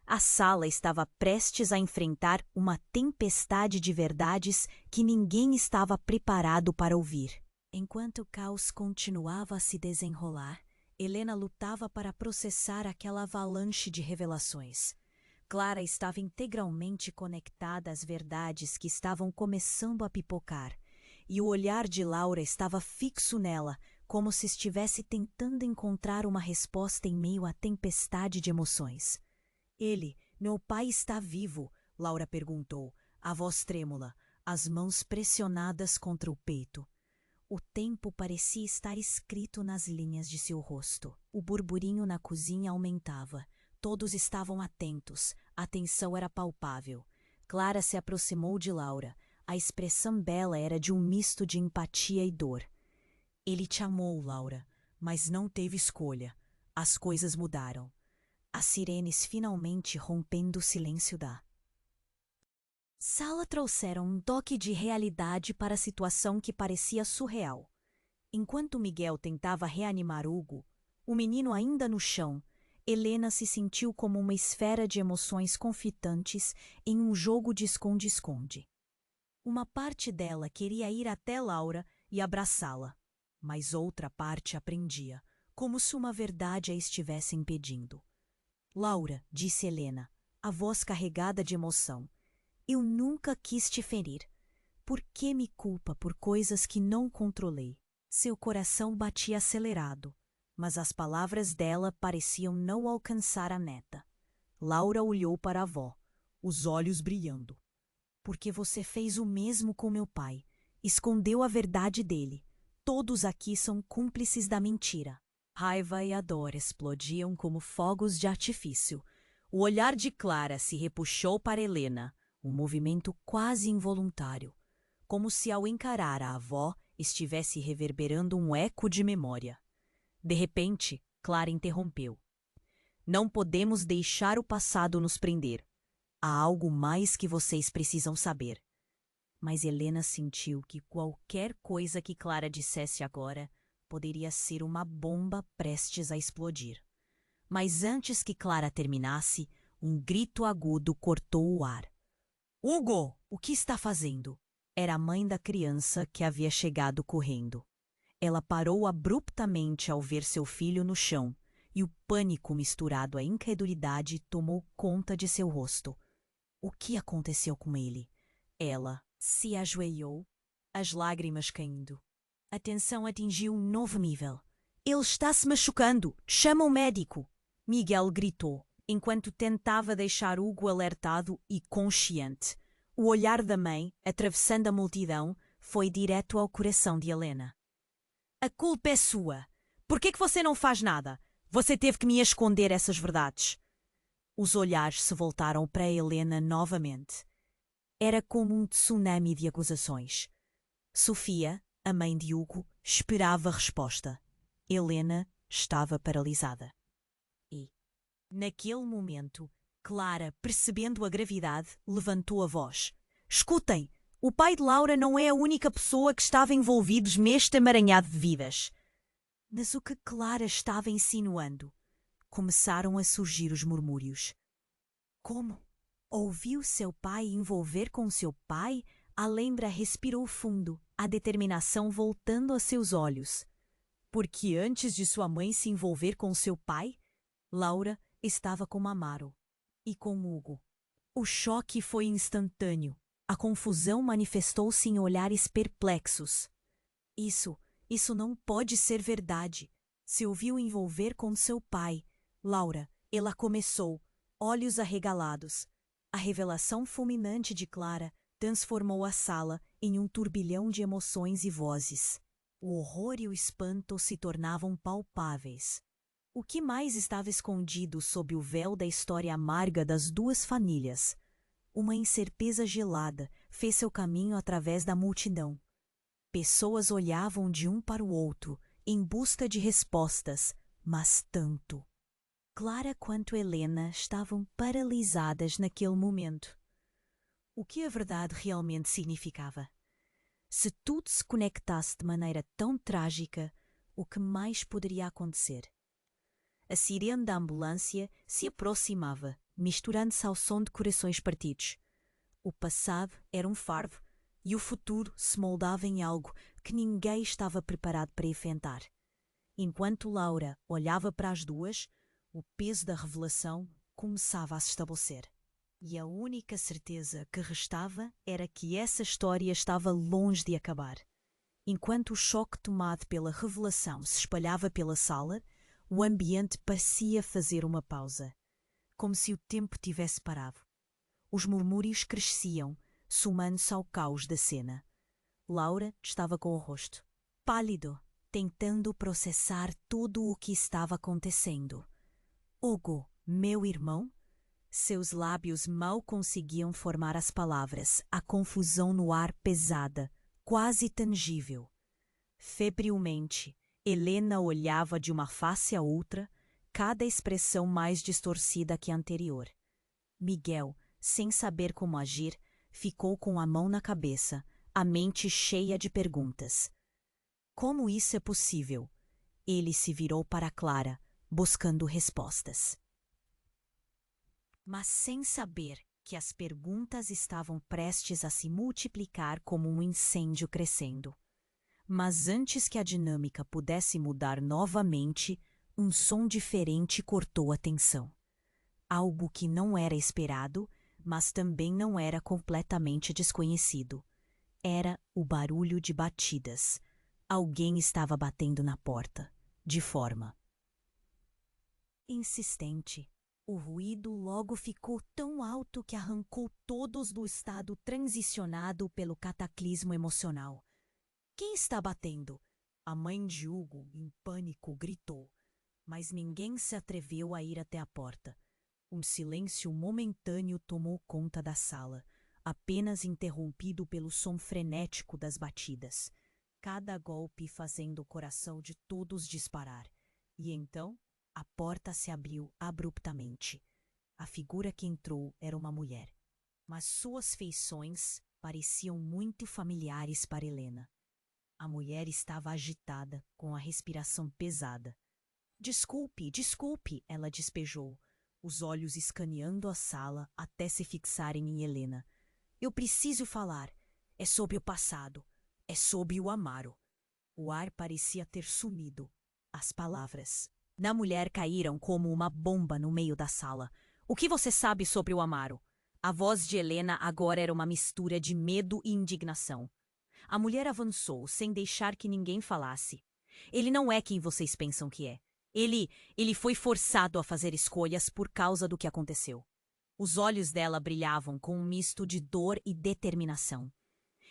A sala estava prestes a enfrentar uma tempestade de verdades que ninguém estava preparado para ouvir. Enquanto o caos continuava a se desenrolar, Helena lutava para processar aquela avalanche de revelações. Clara estava integralmente conectada às verdades que estavam começando a pipocar, e o olhar de Laura estava fixo nela, como se estivesse tentando encontrar uma resposta em meio à tempestade de emoções. Meu pai está vivo? Laura perguntou, a voz trêmula, as mãos pressionadas contra o peito. O tempo parecia estar escrito nas linhas de seu rosto. O burburinho na cozinha aumentava. Todos estavam atentos. A tensão era palpável. Clara se aproximou de Laura. A expressão dela era de um misto de empatia e dor. Ele te amou, Laura, mas não teve escolha. As coisas mudaram. As sirenes finalmente rompendo o silêncio da sala trouxeram um toque de realidade para a situação que parecia surreal. Enquanto Miguel tentava reanimar Hugo, o menino ainda no chão, Helena se sentiu como uma esfera de emoções confitantes em um jogo de esconde-esconde. Uma parte dela queria ir até Laura e abraçá-la, mas outra parte aprendia, como se uma verdade a estivesse impedindo. Laura, disse Helena, a voz carregada de emoção, eu nunca quis te ferir. Por que me culpa por coisas que não controlei? Seu coração batia acelerado, mas as palavras dela pareciam não alcançar a neta. Laura olhou para a avó, os olhos brilhando. Porque você fez o mesmo com meu pai. Escondeu a verdade dele. Todos aqui são cúmplices da mentira. Raiva e a dor explodiam como fogos de artifício. O olhar de Clara se repuxou para Helena, um movimento quase involuntário, como se ao encarar a avó estivesse reverberando um eco de memória. De repente, Clara interrompeu. Não podemos deixar o passado nos prender. Há algo mais que vocês precisam saber. Mas Helena sentiu que qualquer coisa que Clara dissesse agora poderia ser uma bomba prestes a explodir. Mas antes que Clara terminasse, um grito agudo cortou o ar. Hugo, o que está fazendo? Era a mãe da criança que havia chegado correndo. Ela parou abruptamente ao ver seu filho no chão, e o pânico misturado à incredulidade tomou conta de seu rosto. O que aconteceu com ele? Ela se ajoelhou, as lágrimas caindo. A tensão atingiu um novo nível. Ele está se machucando! Chama o médico! Miguel gritou, enquanto tentava deixar Hugo alertado e consciente. O olhar da mãe, atravessando a multidão, foi direto ao coração de Helena. A culpa é sua! Por que você não faz nada? Você teve que me esconder essas verdades. Os olhares se voltaram para Helena novamente. Era como um tsunami de acusações. Sofia, a mãe de Hugo, esperava a resposta. Helena estava paralisada. E, naquele momento, Clara, percebendo a gravidade, levantou a voz. Escutem! O pai de Laura não é a única pessoa que estava envolvida neste emaranhado de vidas. Mas o que Clara estava insinuando? Começaram a surgir os murmúrios. Como? Ouviu seu pai envolver com seu pai? A lembra respirou fundo, a determinação voltando a seus olhos. Porque antes de sua mãe se envolver com seu pai, Laura estava com Amaro e com Hugo. O choque foi instantâneo. A confusão manifestou-se em olhares perplexos. Isso não pode ser verdade. Se ouviu envolver com seu pai. Laura, ela começou, olhos arregalados. A revelação fulminante de Clara transformou a sala em um turbilhão de emoções e vozes. O horror e o espanto se tornavam palpáveis. O que mais estava escondido sob o véu da história amarga das duas famílias? Uma incerteza gelada fez seu caminho através da multidão. Pessoas olhavam de um para o outro, em busca de respostas, mas tanto. Clara quanto Helena estavam paralisadas naquele momento. O que a verdade realmente significava? Se tudo se conectasse de maneira tão trágica, o que mais poderia acontecer? A sirene da ambulância se aproximava, misturando-se ao som de corações partidos. O passado era um fardo e o futuro se moldava em algo que ninguém estava preparado para enfrentar. Enquanto Laura olhava para as duas, o peso da revelação começava a se estabelecer. E a única certeza que restava era que essa história estava longe de acabar. Enquanto o choque tomado pela revelação se espalhava pela sala, o ambiente parecia fazer uma pausa, como se o tempo tivesse parado. Os murmúrios cresciam, somando-se ao caos da cena. Laura estava com o rosto pálido, tentando processar tudo o que estava acontecendo. Hugo, meu irmão? Seus lábios mal conseguiam formar as palavras, a confusão no ar pesada, quase tangível. Febrilmente, Helena olhava de uma face a outra, cada expressão mais distorcida que a anterior. Miguel, sem saber como agir, ficou com a mão na cabeça, a mente cheia de perguntas. Como isso é possível? Ele se virou para Clara, buscando respostas. Mas sem saber que as perguntas estavam prestes a se multiplicar como um incêndio crescendo. Mas antes que a dinâmica pudesse mudar novamente, um som diferente cortou a tensão. Algo que não era esperado, mas também não era completamente desconhecido. Era o barulho de batidas. Alguém estava batendo na porta, de forma insistente. O ruído logo ficou tão alto que arrancou todos do estado transicionado pelo cataclismo emocional. Quem está batendo? A mãe de Hugo, em pânico, gritou, mas ninguém se atreveu a ir até a porta. Um silêncio momentâneo tomou conta da sala, apenas interrompido pelo som frenético das batidas, cada golpe fazendo o coração de todos disparar. E então, A porta se abriu abruptamente. A figura que entrou era uma mulher, mas suas feições pareciam muito familiares para Helena. A mulher estava agitada, com a respiração pesada. Desculpe, desculpe, ela despejou, os olhos escaneando a sala até se fixarem em Helena. Eu preciso falar. É sobre o passado. É sobre o Amaro. O ar parecia ter sumido. As palavras na mulher caíram como uma bomba no meio da sala. O que você sabe sobre o Amaro? A voz de Helena agora era uma mistura de medo e indignação. A mulher avançou, sem deixar que ninguém falasse. Ele não é quem vocês pensam que é. Ele foi forçado a fazer escolhas por causa do que aconteceu. Os olhos dela brilhavam com um misto de dor e determinação.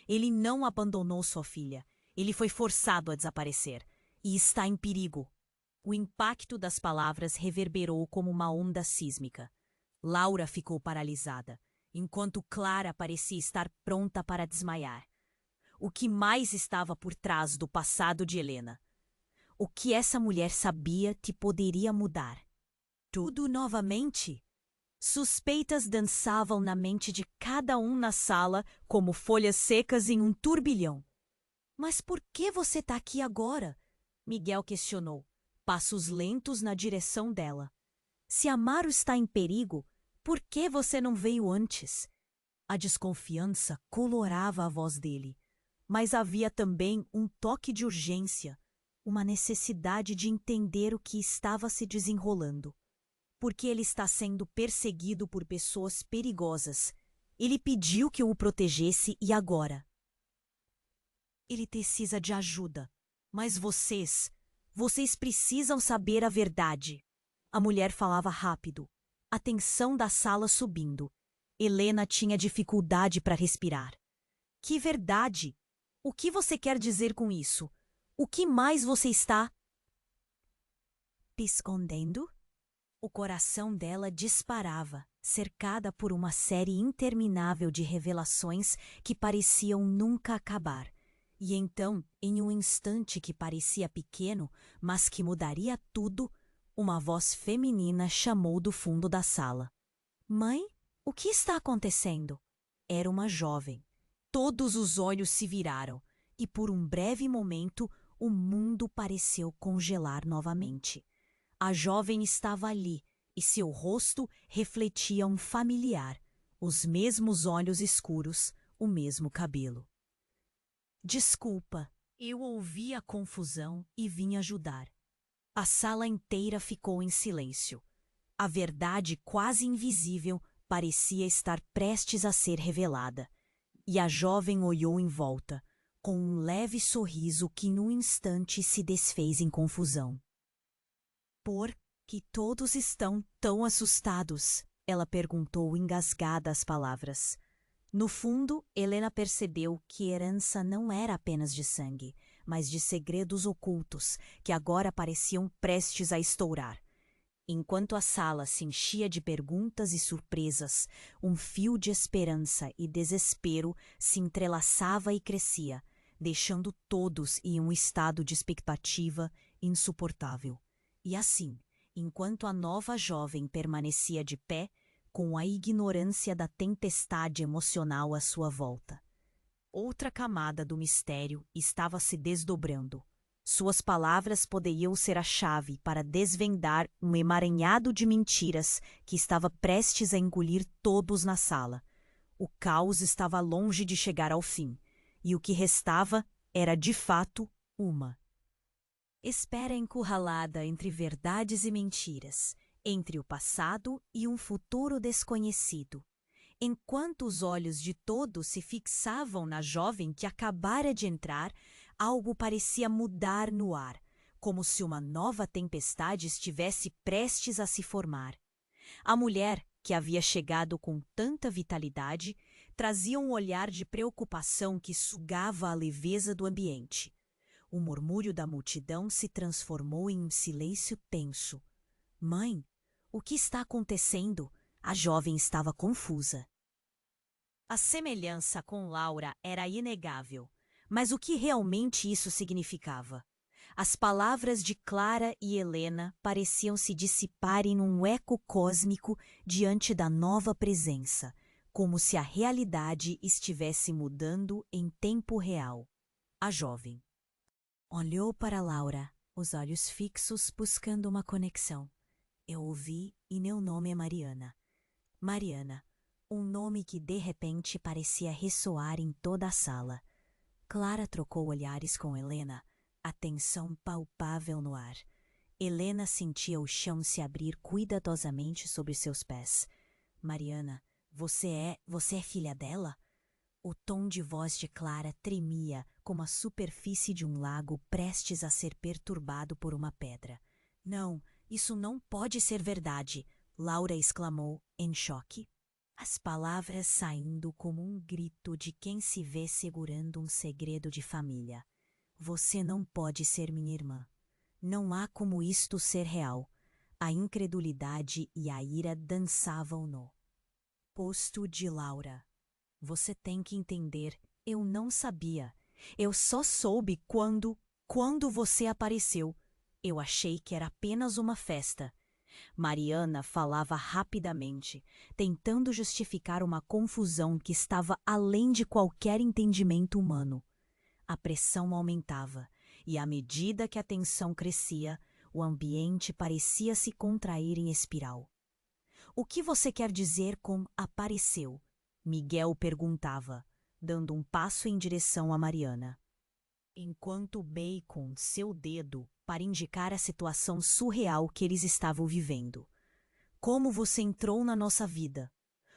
Ele não abandonou sua filha. Ele foi forçado a desaparecer. E está em perigo. O impacto das palavras reverberou como uma onda sísmica. Laura ficou paralisada, enquanto Clara parecia estar pronta para desmaiar. O que mais estava por trás do passado de Helena? O que essa mulher sabia que poderia mudar? Tudo novamente? Suspeitas dançavam na mente de cada um na sala como folhas secas em um turbilhão. Mas por que você está aqui agora? Miguel questionou, passos lentos na direção dela. Se Amaro está em perigo, por que você não veio antes? A desconfiança colorava a voz dele, mas havia também um toque de urgência, uma necessidade de entender o que estava se desenrolando. Porque ele está sendo perseguido por pessoas perigosas. Ele pediu que eu o protegesse e agora? Ele precisa de ajuda. Mas vocês precisam saber a verdade. A mulher falava rápido, a tensão da sala subindo. Helena tinha dificuldade para respirar. Que verdade? O que você quer dizer com isso? O que mais você está escondendo? O coração dela disparava, cercada por uma série interminável de revelações que pareciam nunca acabar. E então, em um instante que parecia pequeno, mas que mudaria tudo, uma voz feminina chamou do fundo da sala. Mãe, o que está acontecendo? Era uma jovem. Todos os olhos se viraram, e por um breve momento o mundo pareceu congelar novamente. A jovem estava ali, e seu rosto refletia um familiar, os mesmos olhos escuros, o mesmo cabelo. Desculpa, eu ouvi a confusão e vim ajudar. A sala inteira ficou em silêncio. A verdade quase invisível parecia estar prestes a ser revelada, e a jovem olhou em volta, com um leve sorriso que num instante se desfez em confusão. Por que todos estão tão assustados? Ela perguntou engasgada as palavras. No fundo, Helena percebeu que herança não era apenas de sangue, mas de segredos ocultos que agora pareciam prestes a estourar. Enquanto a sala se enchia de perguntas e surpresas, um fio de esperança e desespero se entrelaçava e crescia, deixando todos em um estado de expectativa insuportável. E assim, enquanto a nova jovem permanecia de pé, com a ignorância da tempestade emocional à sua volta. Outra camada do mistério estava se desdobrando. Suas palavras poderiam ser a chave para desvendar um emaranhado de mentiras que estava prestes a engolir todos na sala. O caos estava longe de chegar ao fim, e o que restava era, de fato, uma espera encurralada entre verdades e mentiras, entre o passado e um futuro desconhecido. Enquanto os olhos de todos se fixavam na jovem que acabara de entrar, algo parecia mudar no ar, como se uma nova tempestade estivesse prestes a se formar. A mulher, que havia chegado com tanta vitalidade, trazia um olhar de preocupação que sugava a leveza do ambiente. O murmúrio da multidão se transformou em um silêncio tenso. Mãe, o que está acontecendo? A jovem estava confusa. A semelhança com Laura era inegável, mas o que realmente isso significava? As palavras de Clara e Helena pareciam se dissiparem num eco cósmico diante da nova presença, como se a realidade estivesse mudando em tempo real. A jovem olhou para Laura, os olhos fixos buscando uma conexão. Eu ouvi e meu nome é Mariana. Mariana, um nome que de repente parecia ressoar em toda a sala. Clara trocou olhares com Helena, a tensão palpável no ar. Helena sentia o chão se abrir cuidadosamente sobre seus pés. Mariana, você é filha dela? O tom de voz de Clara tremia como a superfície de um lago prestes a ser perturbado por uma pedra. Não, isso não pode ser verdade, Laura exclamou, em choque. As palavras saindo como um grito de quem se vê segurando um segredo de família. Você não pode ser minha irmã. Não há como isto ser real. A incredulidade e a ira dançavam no rosto de Laura. Você tem que entender, eu não sabia. Eu só soube quando você apareceu. Eu achei que era apenas uma festa. Mariana falava rapidamente, tentando justificar uma confusão que estava além de qualquer entendimento humano. A pressão aumentava, e à medida que a tensão crescia, o ambiente parecia se contrair em espiral. O que você quer dizer com apareceu? Miguel perguntava, dando um passo em direção a Mariana. Enquanto Bacon seu dedo para indicar a situação surreal que eles estavam vivendo. Como você entrou na nossa vida?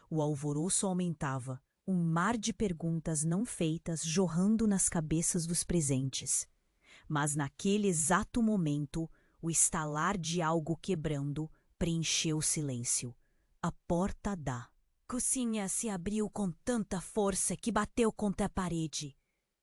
O alvoroço aumentava, um mar de perguntas não feitas jorrando nas cabeças dos presentes. Mas naquele exato momento, o estalar de algo quebrando preencheu o silêncio. A porta da cozinha se abriu com tanta força que bateu contra a parede.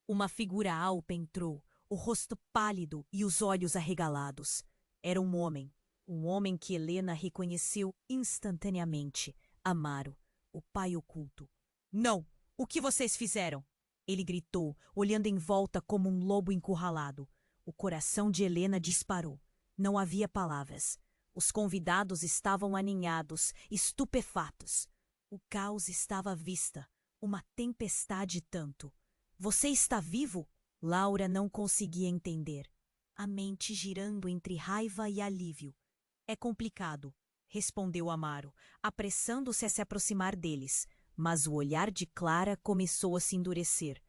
Uma figura alta entrou, o rosto pálido e os olhos arregalados. Era um homem que Helena reconheceu instantaneamente, Amaro, o pai oculto. Não! O que vocês fizeram? Ele gritou, olhando em volta como um lobo encurralado. O coração de Helena disparou. Não havia palavras. Os convidados estavam aninhados, estupefatos. O caos estava à vista, uma tempestade tanto. Você está vivo? Laura não conseguia entender. A mente girando entre raiva e alívio. É complicado, respondeu Amaro, apressando-se a se aproximar deles, mas o olhar de Clara começou a se endurecer.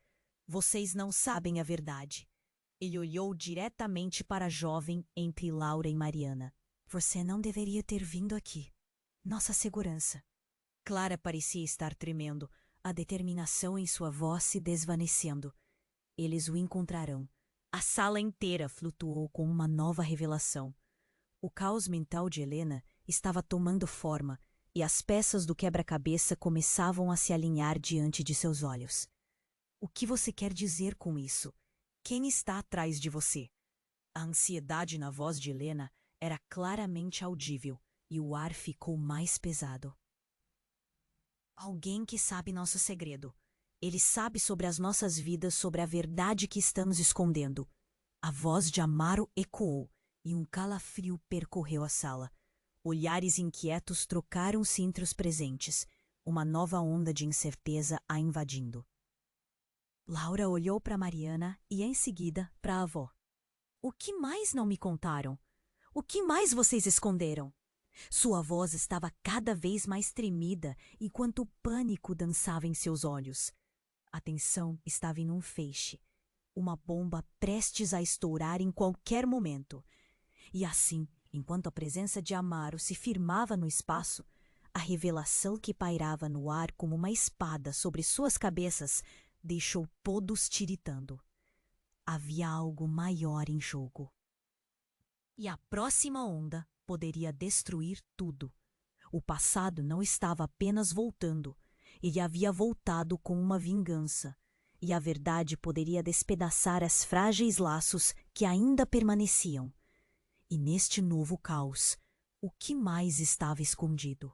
Vocês não sabem a verdade. Ele olhou diretamente para a jovem entre Laura e Mariana. Você não deveria ter vindo aqui. Nossa segurança. Clara parecia estar tremendo, a determinação em sua voz se desvanecendo. Eles o encontrarão. A sala inteira flutuou com uma nova revelação. O caos mental de Helena estava tomando forma e as peças do quebra-cabeça começavam a se alinhar diante de seus olhos. O que você quer dizer com isso? Quem está atrás de você? A ansiedade na voz de Helena era claramente audível e o ar ficou mais pesado. Alguém que sabe nosso segredo. Ele sabe sobre as nossas vidas, sobre a verdade que estamos escondendo. A voz de Amaro ecoou e um calafrio percorreu a sala. Olhares inquietos trocaram-se entre os presentes, uma nova onda de incerteza a invadindo. Laura olhou para Mariana e, em seguida, para a avó. O que mais não me contaram? O que mais vocês esconderam? Sua voz estava cada vez mais tremida enquanto o pânico dançava em seus olhos. A tensão estava em um feixe, uma bomba prestes a estourar em qualquer momento. E assim, enquanto a presença de Amaro se firmava no espaço, a revelação que pairava no ar como uma espada sobre suas cabeças deixou todos tiritando. Havia algo maior em jogo. E a próxima onda poderia destruir tudo. O passado não estava apenas voltando, ele havia voltado com uma vingança, e a verdade poderia despedaçar as frágeis laços que ainda permaneciam. E neste novo caos, o que mais estava escondido?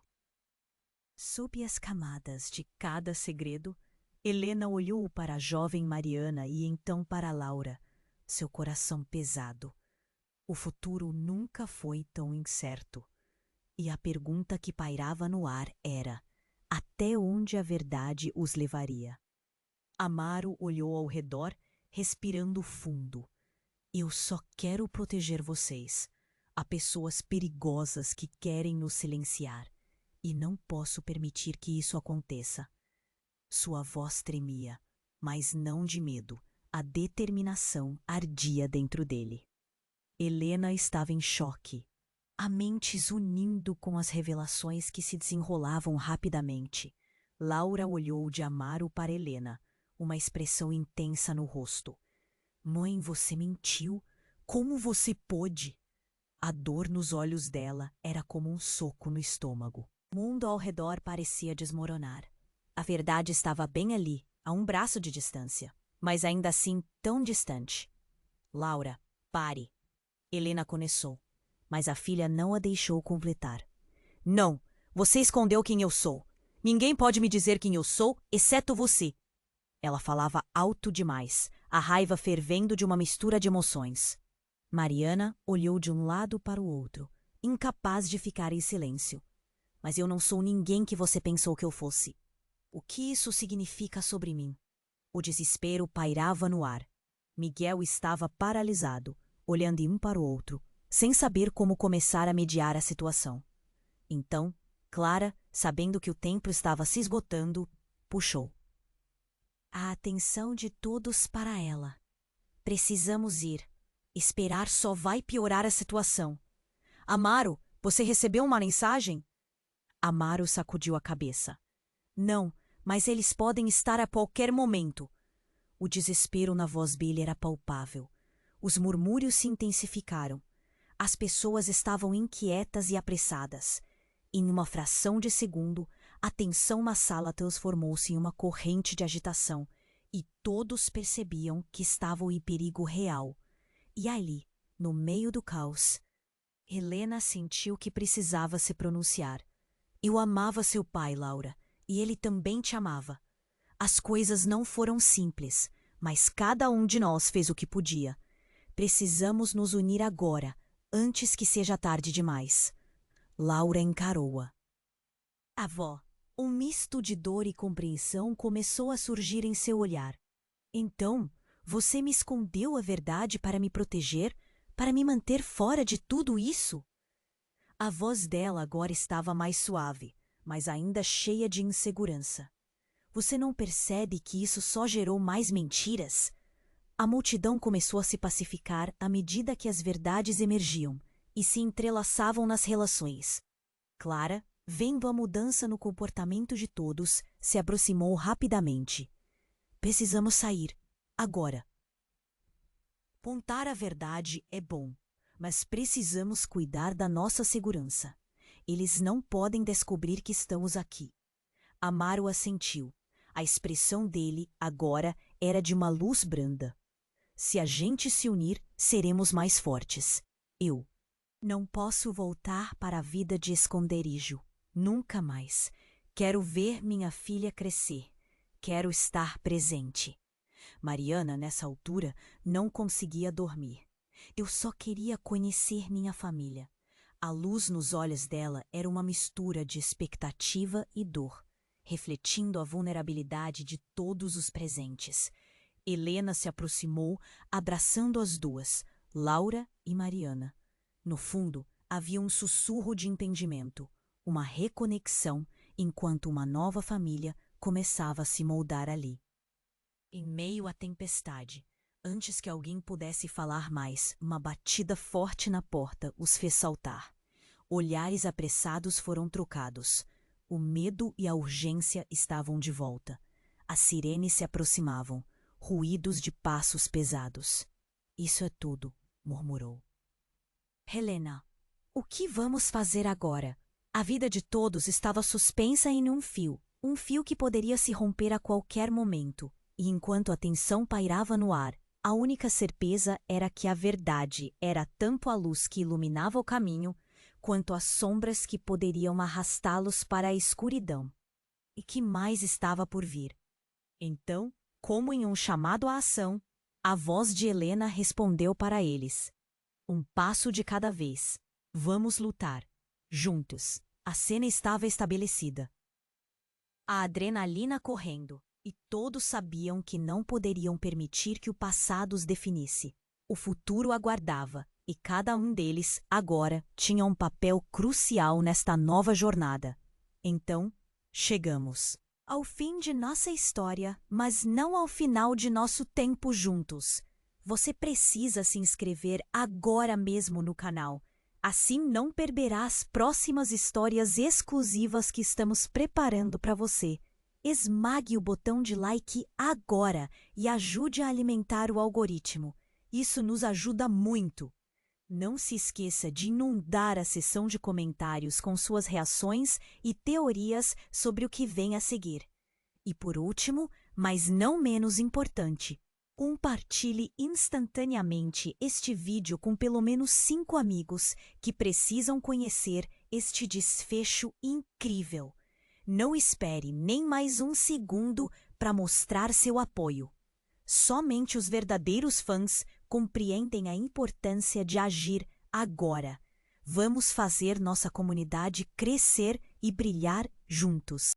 Sob as camadas de cada segredo, Helena olhou para a jovem Mariana e então para Laura, seu coração pesado, O futuro nunca foi tão incerto. E a pergunta que pairava no ar era: até onde a verdade os levaria? Amaro olhou ao redor, respirando fundo. Eu só quero proteger vocês. Há pessoas perigosas que querem nos silenciar. E não posso permitir que isso aconteça. Sua voz tremia, mas não de medo. A determinação ardia dentro dele. Helena estava em choque, a mente zunindo com as revelações que se desenrolavam rapidamente. Laura olhou de Amaro para Helena, uma expressão intensa no rosto. Mãe, você mentiu? Como você pôde? A dor nos olhos dela era como um soco no estômago. O mundo ao redor parecia desmoronar. A verdade estava bem ali, a um braço de distância, mas ainda assim tão distante. Laura, pare. Helena começou, mas a filha não a deixou completar. Não, você escondeu quem eu sou. Ninguém pode me dizer quem eu sou, exceto você. Ela falava alto demais, a raiva fervendo de uma mistura de emoções. Mariana olhou de um lado para o outro, incapaz de ficar em silêncio. Mas eu não sou ninguém que você pensou que eu fosse. O que isso significa sobre mim? O desespero pairava no ar. Miguel estava paralisado, olhando de um para o outro, sem saber como começar a mediar a situação. Então, Clara, sabendo que o tempo estava se esgotando, puxou a atenção de todos para ela. Precisamos ir. Esperar só vai piorar a situação. Amaro, você recebeu uma mensagem? Amaro sacudiu a cabeça. Não, mas eles podem estar a qualquer momento. O desespero na voz dele era palpável. Os murmúrios se intensificaram. As pessoas estavam inquietas e apressadas. Em uma fração de segundo, a tensão na sala transformou-se em uma corrente de agitação, e todos percebiam que estavam em perigo real. E ali, no meio do caos, Helena sentiu que precisava se pronunciar. Eu amava seu pai, Laura, e ele também te amava. As coisas não foram simples, mas cada um de nós fez o que podia. Precisamos nos unir agora, antes que seja tarde demais. Laura encarou-a. Avó, um misto de dor e compreensão começou a surgir em seu olhar. Então, você me escondeu a verdade para me proteger, para me manter fora de tudo isso? A voz dela agora estava mais suave, mas ainda cheia de insegurança. Você não percebe que isso só gerou mais mentiras? A multidão começou a se pacificar à medida que as verdades emergiam e se entrelaçavam nas relações. Clara, vendo a mudança no comportamento de todos, se aproximou rapidamente. Precisamos sair, agora. Contar a verdade é bom, mas precisamos cuidar da nossa segurança. Eles não podem descobrir que estamos aqui. Amaro assentiu. A expressão dele, agora, era de uma luz branda. Se a gente se unir, seremos mais fortes. Eu não posso voltar para a vida de esconderijo. Nunca mais. Quero ver minha filha crescer. Quero estar presente. Mariana, nessa altura, não conseguia dormir. Eu só queria conhecer minha família. A luz nos olhos dela era uma mistura de expectativa e dor, refletindo a vulnerabilidade de todos os presentes. Helena se aproximou, abraçando as duas, Laura e Mariana. No fundo, havia um sussurro de entendimento, uma reconexão, enquanto uma nova família começava a se moldar ali. Em meio à tempestade, antes que alguém pudesse falar mais, uma batida forte na porta os fez saltar. Olhares apressados foram trocados. O medo e a urgência estavam de volta. As sirenes se aproximavam, ruídos de passos pesados. Isso é tudo, murmurou. Helena, o que vamos fazer agora? A vida de todos estava suspensa em um fio que poderia se romper a qualquer momento. E enquanto a tensão pairava no ar, a única certeza era que a verdade era tanto a luz que iluminava o caminho, quanto as sombras que poderiam arrastá-los para a escuridão. E que mais estava por vir? Então, como em um chamado à ação, a voz de Helena respondeu para eles. Um passo de cada vez. Vamos lutar. Juntos. A cena estava estabelecida. A adrenalina correndo, e todos sabiam que não poderiam permitir que o passado os definisse. O futuro aguardava, e cada um deles, agora, tinha um papel crucial nesta nova jornada. Então, chegamos ao fim de nossa história, mas não ao final de nosso tempo juntos. Você precisa se inscrever agora mesmo no canal. Assim não perderá as próximas histórias exclusivas que estamos preparando para você. Esmague o botão de like agora e ajude a alimentar o algoritmo. Isso nos ajuda muito. Não se esqueça de inundar a seção de comentários com suas reações e teorias sobre o que vem a seguir. E por último, mas não menos importante, compartilhe instantaneamente este vídeo com pelo menos 5 amigos que precisam conhecer este desfecho incrível. Não espere nem mais um segundo para mostrar seu apoio. Somente os verdadeiros fãs compreendem a importância de agir agora. Vamos fazer nossa comunidade crescer e brilhar juntos.